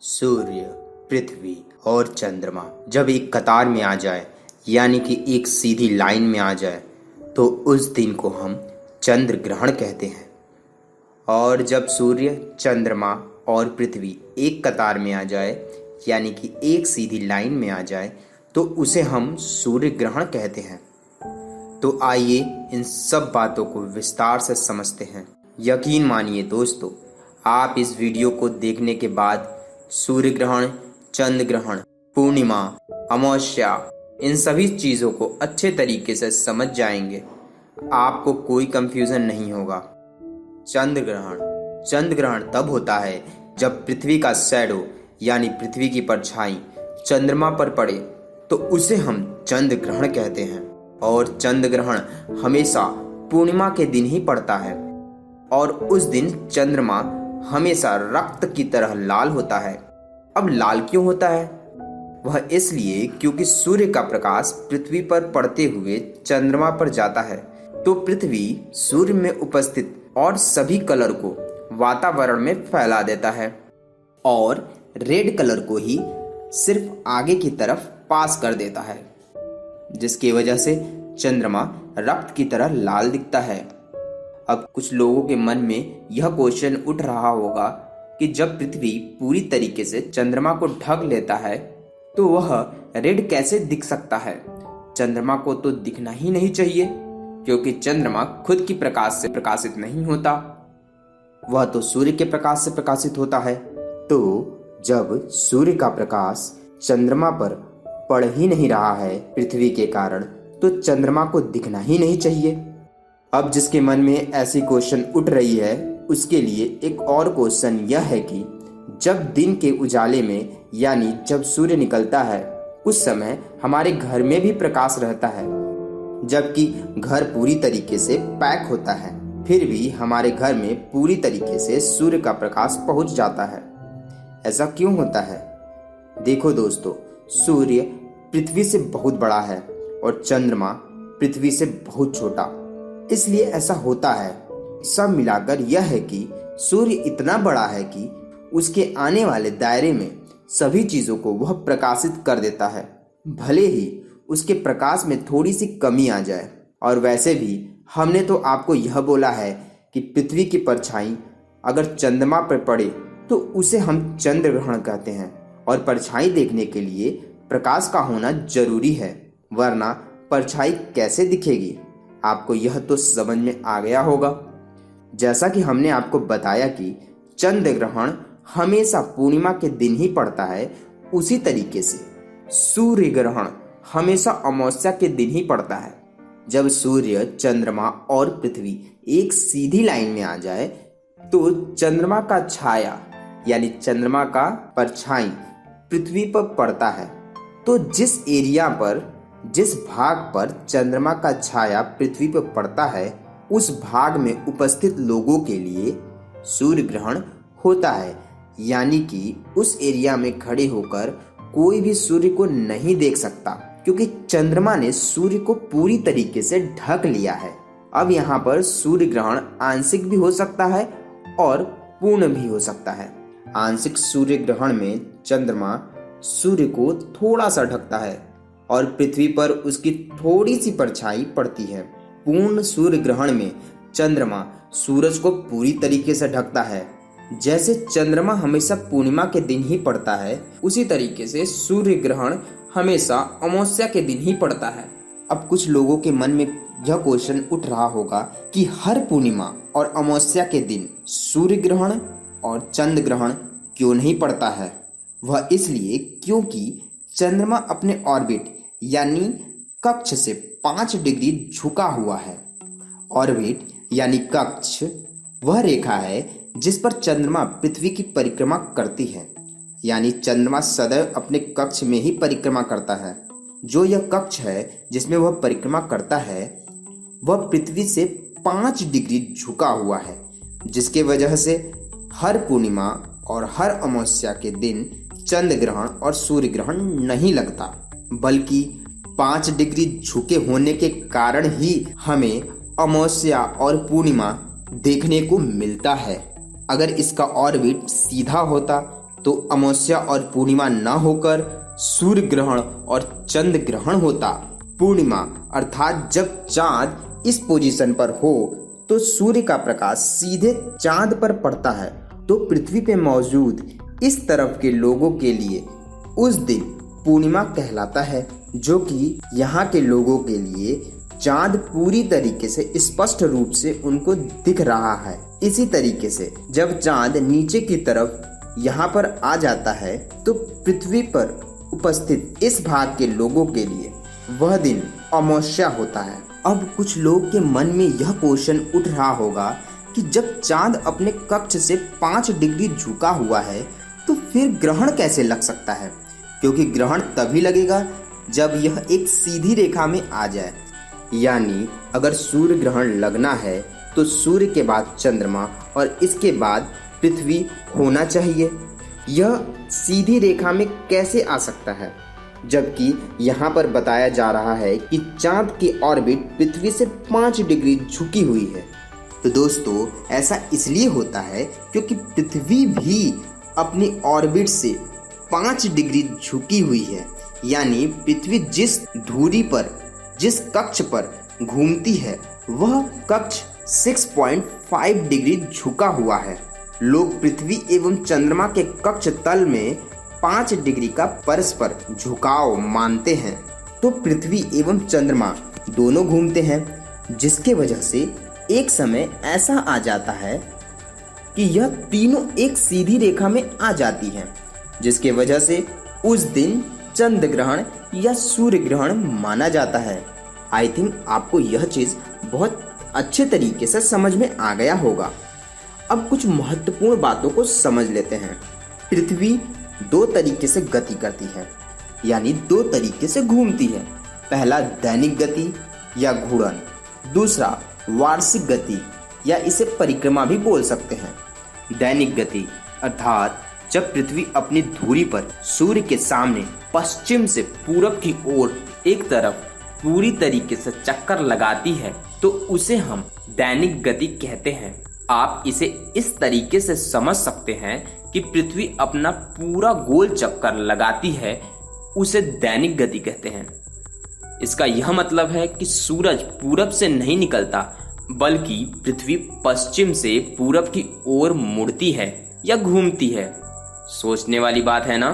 सूर्य, पृथ्वी और चंद्रमा जब एक कतार में आ जाए यानी कि एक सीधी लाइन में आ जाए तो उस दिन को हम चंद्र ग्रहण कहते हैं। और जब सूर्य, चंद्रमा और पृथ्वी एक कतार में आ जाए यानी कि एक सीधी लाइन में आ जाए तो उसे हम सूर्य ग्रहण कहते हैं। तो आइए इन सब बातों को विस्तार से समझते हैं। यकीन मानिए दोस्तों, आप इस वीडियो को देखने के बाद सूर्य ग्रहण, चंद्र ग्रहण, पूर्णिमा, अमावस्या इन सभी चीज़ों को अच्छे तरीके से समझ जाएंगे। आपको कोई कंफ्यूजन नहीं होगा। चंद्र ग्रहण तब होता है जब पृथ्वी का शैडो यानी पृथ्वी की परछाई चंद्रमा पर पड़े तो उसे हम चंद्र ग्रहण कहते हैं। और चंद्र ग्रहण हमेशा पूर्णिमा के दिन ही पड़ता है और उस दिन चंद्रमा हमेशा रक्त की तरह लाल होता है। अब लाल क्यों होता है? वह इसलिए क्योंकि सूर्य का प्रकाश पृथ्वी पर पड़ते हुए चंद्रमा पर जाता है तो पृथ्वी सूर्य में उपस्थित और सभी कलर को वातावरण में फैला देता है और रेड कलर को ही सिर्फ आगे की तरफ पास कर देता है, जिसकी वजह से चंद्रमा रक्त की तरह लाल दिखता है। अब कुछ लोगों के मन में यह क्वेश्चन उठ रहा होगा कि जब पृथ्वी पूरी तरीके से चंद्रमा को ढक लेता है तो वह रेड कैसे दिख सकता है? चंद्रमा को तो दिखना ही नहीं चाहिए क्योंकि चंद्रमा खुद की प्रकाश से प्रकाशित नहीं होता, वह तो सूर्य के प्रकाश से प्रकाशित होता है। तो जब सूर्य का प्रकाश चंद्रमा पर पड़ ही नहीं रहा है पृथ्वी के कारण तो चंद्रमा को दिखना ही नहीं चाहिए। अब जिसके मन में ऐसी क्वेश्चन उठ रही है उसके लिए एक और क्वेश्चन यह है कि जब दिन के उजाले में यानी जब सूर्य निकलता है उस समय हमारे घर में भी प्रकाश रहता है, जबकि घर पूरी तरीके से पैक होता है, फिर भी हमारे घर में पूरी तरीके से सूर्य का प्रकाश पहुंच जाता है। ऐसा क्यों होता है? देखो दोस्तों, सूर्य पृथ्वी से बहुत बड़ा है और चंद्रमा पृथ्वी से बहुत छोटा, इसलिए ऐसा होता है। सब मिलाकर यह है कि सूर्य इतना बड़ा है कि उसके आने वाले दायरे में सभी चीजों को वह प्रकाशित कर देता है, भले ही उसके प्रकाश में थोड़ी सी कमी आ जाए। और वैसे भी हमने तो आपको यह बोला है कि पृथ्वी की परछाई अगर चंद्रमा पर पड़े तो उसे हम चंद्र ग्रहण कहते हैं और परछाई देखने के लिए प्रकाश का होना जरूरी है, वरना परछाई कैसे दिखेगी? आपको यह तो समझ में आ गया होगा। जैसा कि हमने आपको बताया कि चंद्र ग्रहण हमेशा पूर्णिमा के दिन ही पड़ता है, उसी तरीके से सूर्य ग्रहण हमेशा अमावस्या के दिन ही पड़ता है। जब सूर्य, चंद्रमा और पृथ्वी एक सीधी लाइन में आ जाए तो चंद्रमा का छाया यानी चंद्रमा का परछाई पृथ्वी पर पड़ता है। तो जिस भाग पर चंद्रमा का छाया पृथ्वी पर पड़ता है उस भाग में उपस्थित लोगों के लिए सूर्य ग्रहण होता है, यानी कि उस एरिया में खड़े होकर कोई भी सूर्य को नहीं देख सकता क्योंकि चंद्रमा ने सूर्य को पूरी तरीके से ढक लिया है। अब यहाँ पर सूर्य ग्रहण आंशिक भी हो सकता है और पूर्ण भी हो सकता है। आंशिक सूर्य ग्रहण में चंद्रमा सूर्य को थोड़ा सा ढकता है और पृथ्वी पर उसकी थोड़ी सी परछाई पड़ती है। पूर्ण सूर्य ग्रहण में चंद्रमा सूरज को पूरी तरीके से ढकता है। जैसे चंद्रमा हमेशा पूर्णिमा के दिन ही पड़ता है, उसी तरीके से सूर्य ग्रहण हमेशा अमावस्या के दिन ही पड़ता है। अब कुछ लोगों के मन में यह क्वेश्चन उठ रहा होगा कि हर पूर्णिमा और अमावस्या के दिन सूर्य ग्रहण और चंद्र ग्रहण क्यों नहीं पड़ता है? वह इसलिए क्योंकि चंद्रमा अपने ऑर्बिट यानी कक्ष से 5 डिग्री झुका हुआ है। ऑर्बिट यानी कक्ष वह रेखा है जिस पर चंद्रमा पृथ्वी की परिक्रमा करती है, यानी चंद्रमा सदैव अपने कक्ष में ही परिक्रमा करता है। जो यह कक्ष है जिसमें वह परिक्रमा करता है वह पृथ्वी से 5 डिग्री झुका हुआ है, जिसके वजह से हर पूर्णिमा और हर अमावस्या के दिन चंद्र ग्रहण और सूर्य ग्रहण नहीं लगता, बल्कि 5 डिग्री झुके होने के कारण ही हमें अमावस्या और पूर्णिमा देखने को मिलता है। अगर इसका ऑर्बिट सीधा होता तो अमावस्या और पूर्णिमा न होकर सूर्य ग्रहण और चंद्र ग्रहण होता। पूर्णिमा अर्थात जब चांद इस पोजीशन पर हो तो सूर्य का प्रकाश सीधे चांद पर पड़ता है, तो पृथ्वी पे मौजूद इस तरफ के लोगों के लिए उस दिन पूर्णिमा कहलाता है, जो कि यहाँ के लोगों के लिए चांद पूरी तरीके से स्पष्ट रूप से उनको दिख रहा है। इसी तरीके से जब चांद नीचे की तरफ यहाँ पर आ जाता है तो पृथ्वी पर उपस्थित इस भाग के लोगों के लिए वह दिन अमावस्या होता है। अब कुछ लोग के मन में यह क्वेश्चन उठ रहा होगा कि जब चांद अपने कक्ष से 5 डिग्री झुका हुआ है तो फिर ग्रहण कैसे लग सकता है, क्योंकि ग्रहण तभी लगेगा जब यह एक सीधी रेखा में आ जाए। यानी अगर सूर्य ग्रहण लगना है तो सूर्य के बाद चंद्रमा और इसके बाद पृथ्वी होना चाहिए। यह सीधी रेखा में कैसे आ सकता है, जबकि यहाँ पर बताया जा रहा है कि चांद की ऑर्बिट पृथ्वी से 5 डिग्री झुकी हुई है। तो दोस्तों ऐसा इसलिए होता है क्योंकि पृथ्वी भी अपनी ऑर्बिट से 5 डिग्री झुकी हुई है। यानी पृथ्वी जिस धुरी पर, जिस कक्ष पर घूमती है वह कक्ष 6.5 डिग्री झुका हुआ है। लोग पृथ्वी एवं चंद्रमा के कक्ष तल में 5 डिग्री का परस्पर झुकाव मानते हैं। तो पृथ्वी एवं चंद्रमा दोनों घूमते हैं, जिसके वजह से एक समय ऐसा आ जाता है कि यह तीनों एक सीधी रेखा में आ जाती हैं, जिसके वजह से उस दिन चंद्र ग्रहण या सूर्य ग्रहण माना जाता है। आई थिंक आपको यह चीज बहुत अच्छे तरीके से समझ में आ गया होगा। अब कुछ महत्वपूर्ण बातों को समझ लेते हैं। पृथ्वी 2 तरीके से गति करती है, यानी 2 तरीके से घूमती है। पहला दैनिक गति या घूर्णन, दूसरा वार्षिक गति या इसे परिक्रमा भी बोल सकते हैं। दैनिक गति अर्थात जब पृथ्वी अपनी धुरी पर सूर्य के सामने पश्चिम से पूरब की ओर एक तरफ पूरी तरीके से चक्कर लगाती है तो उसे हम दैनिक गति कहते हैं। आप इसे इस तरीके से समझ सकते हैं कि पृथ्वी अपना पूरा गोल चक्कर लगाती है, उसे दैनिक गति कहते हैं। इसका यह मतलब है कि सूरज पूरब से नहीं निकलता, बल्कि पृथ्वी पश्चिम से पूरब की ओर मुड़ती है या घूमती है। सोचने वाली बात है ना।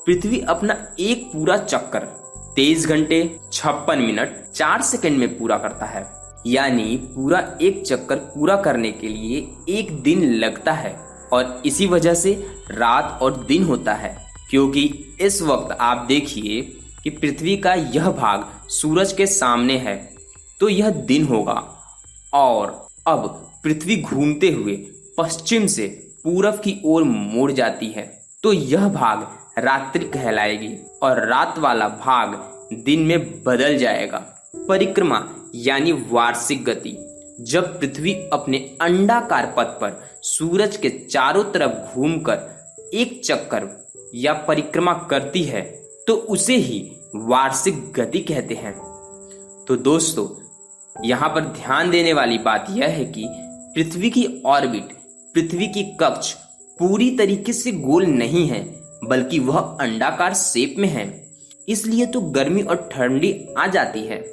पृथ्वी अपना एक पूरा चक्कर 23 घंटे 56 मिनट 4 सेकंड में पूरा करता है। यानी पूरा एक चक्कर पूरा करने के लिए 1 दिन लगता है, और इसी वजह से रात और दिन होता है। क्योंकि इस वक्त आप देखिए कि पृथ्वी का यह भाग सूरज के सामने है तो यह दिन होगा, और अब पृथ्वी घूमते हुए पश्चिम से पूरब की ओर मुड़ जाती है तो यह भाग रात्रि कहलाएगी और रात वाला भाग दिन में बदल जाएगा। परिक्रमा यानी वार्षिक गति, जब पृथ्वी अपने अंडाकार पथ पर सूरज के चारों तरफ घूमकर एक चक्कर या परिक्रमा करती है तो उसे ही वार्षिक गति कहते हैं। तो दोस्तों यहाँ पर ध्यान देने वाली बात यह है कि पृथ्वी की ऑर्बिट, पृथ्वी की कक्ष पूरी तरीके से गोल नहीं है, बल्कि वह अंडाकार शेप में है। इसलिए तो गर्मी और ठंडी आ जाती है।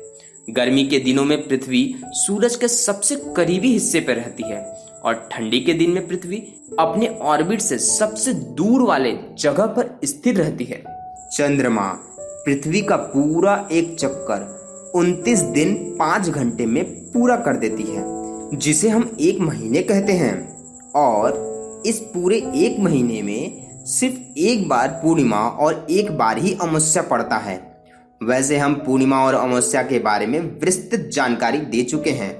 गर्मी के दिनों में पृथ्वी सूरज के सबसे करीबी हिस्से पर रहती है, और ठंडी के दिन में पृथ्वी अपने ऑर्बिट से सबसे दूर वाले जगह पर स्थिर रहती है। चंद्रमा पृथ्वी का पूरा एक चक्कर 29 दिन 5 घंटे में पूरा कर देती है, जिसे हम 1 महीने कहते हैं। और इस पूरे 1 महीने में सिर्फ एक बार पूर्णिमा और एक बार ही अमावस्या पड़ता है। वैसे हम पूर्णिमा और अमावस्या के बारे में विस्तृत जानकारी दे चुके हैं,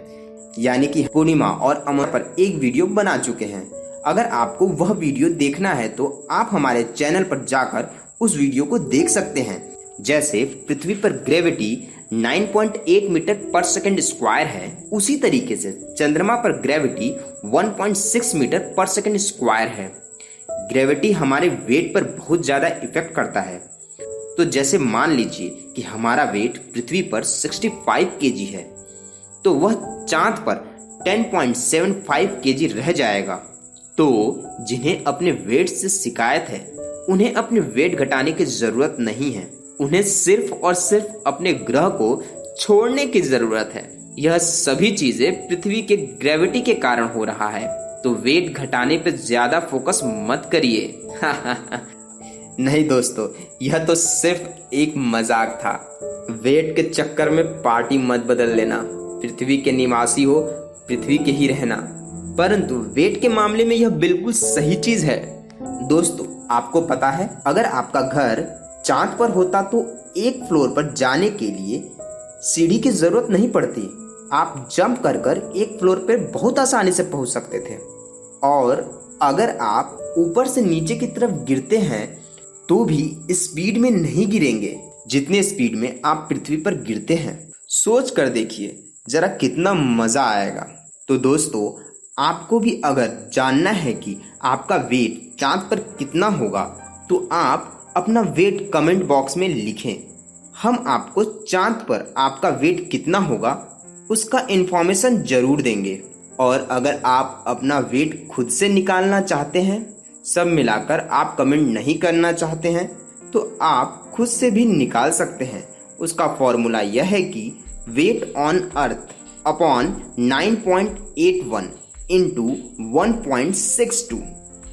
यानी कि पूर्णिमा और अमावस्या पर एक वीडियो बना चुके हैं। अगर आपको वह वीडियो देखना है तो आप हमारे चैनल पर जाकर उस वीडियो को देख सकते हैं। जैसे पृथ्वी पर ग्रेविटी 9.8 मीटर पर सेकंड स्क्वायर है, उसी तरीके से चंद्रमा पर ग्रेविटी 1.6 मीटर पर सेकंड स्क्वायर है। ग्रेविटी हमारे वेट पर बहुत ज़्यादा इफेक्ट करता है। तो जैसे मान लीजिए कि हमारा वेट पृथ्वी पर 65 केजी है, तो वह चांद पर 10.75 केजी रह जाएगा। तो जिन्हें अपने वेट से शिकायत है उन्हें अपने वेट घटाने की जरूरत नहीं है, उन्हें सिर्फ और सिर्फ अपने ग्रह को छोड़ने की जरूरत है। यह सभी चीजें पृथ्वी के ग्रेविटी के कारण हो रहा है, तो वेट घटाने पे ज्यादा फोकस मत करिए। नहीं दोस्तों, यह तो सिर्फ एक मजाक था। वेट के चक्कर में पार्टी मत बदल लेना। पृथ्वी के निवासी हो, पृथ्वी के ही रहना। परंतु वेट के मामले में यह बिल्कुल सही चीज है। दोस्तों, आपको पता है, अगर आपका घर चांद पर होता तो एक फ्लोर पर जाने के लिए सीढ़ी की जरूरत नहीं पड़ती। आप जंप कर कर एक फ्लोर पर बहुत आसानी से पहुंच सकते थे। और अगर आप ऊपर से नीचे की तरफ गिरते हैं तो भी स्पीड में नहीं गिरेंगे जितने स्पीड में आप पृथ्वी पर गिरते हैं। सोच कर देखिए जरा कितना मजा आएगा। तो दोस्तों, आपको भी अगर जानना है कि आपका वेट चांद पर कितना होगा तो आप अपना वेट कमेंट बॉक्स में लिखें। हम आपको चांद पर आपका वेट कितना होगा उसका इंफॉर्मेशन जरूर देंगे। और अगर आप अपना वेट खुद से निकालना चाहते हैं, सब मिलाकर आप कमेंट नहीं करना चाहते हैं, तो आप खुद से भी निकाल सकते हैं। उसका फॉर्मूला यह है कि weight on earth upon 9.81 into 1.62।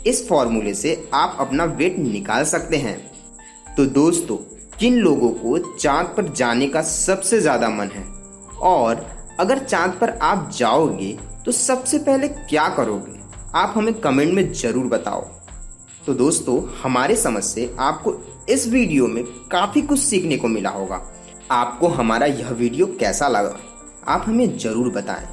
इस फॉर्मूले से आप अपना वेट निकाल सकते हैं। तो दोस्तों, किन लोगों को चांद पर जाने का सबसे ज्यादा मन है, और अगर चांद पर आप जाओगे तो सबसे पहले क्या करोगे, आप हमें कमेंट में जरूर बताओ। तो दोस्तों, हमारे समझ से आपको इस वीडियो में काफी कुछ सीखने को मिला होगा। आपको हमारा यह वीडियो कैसा लगा आप हमें जरूर बताएं।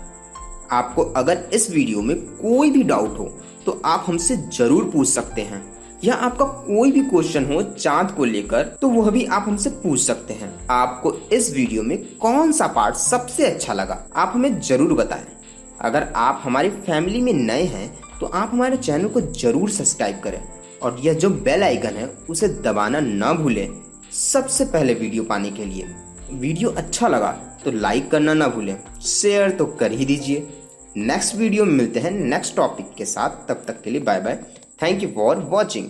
आपको अगर इस वीडियो में कोई भी डाउट हो तो आप हमसे जरूर पूछ सकते हैं, या आपका कोई भी क्वेश्चन हो चांद को लेकर तो वह भी आप हमसे पूछ सकते हैं। आपको इस वीडियो में कौन सा पार्ट सबसे अच्छा लगा आप हमें जरूर बताएं। अगर आप हमारी फैमिली में नए हैं तो आप हमारे चैनल को जरूर सब्सक्राइब करें और यह जो बेल आइकन है उसे दबाना ना भूलें सबसे पहले वीडियो पाने के लिए। वीडियो अच्छा लगा तो लाइक करना ना भूलें, शेयर तो कर ही दीजिए। नेक्स्ट वीडियो में मिलते हैं नेक्स्ट टॉपिक के साथ। तब तक के लिए bye bye. Thank you for watching.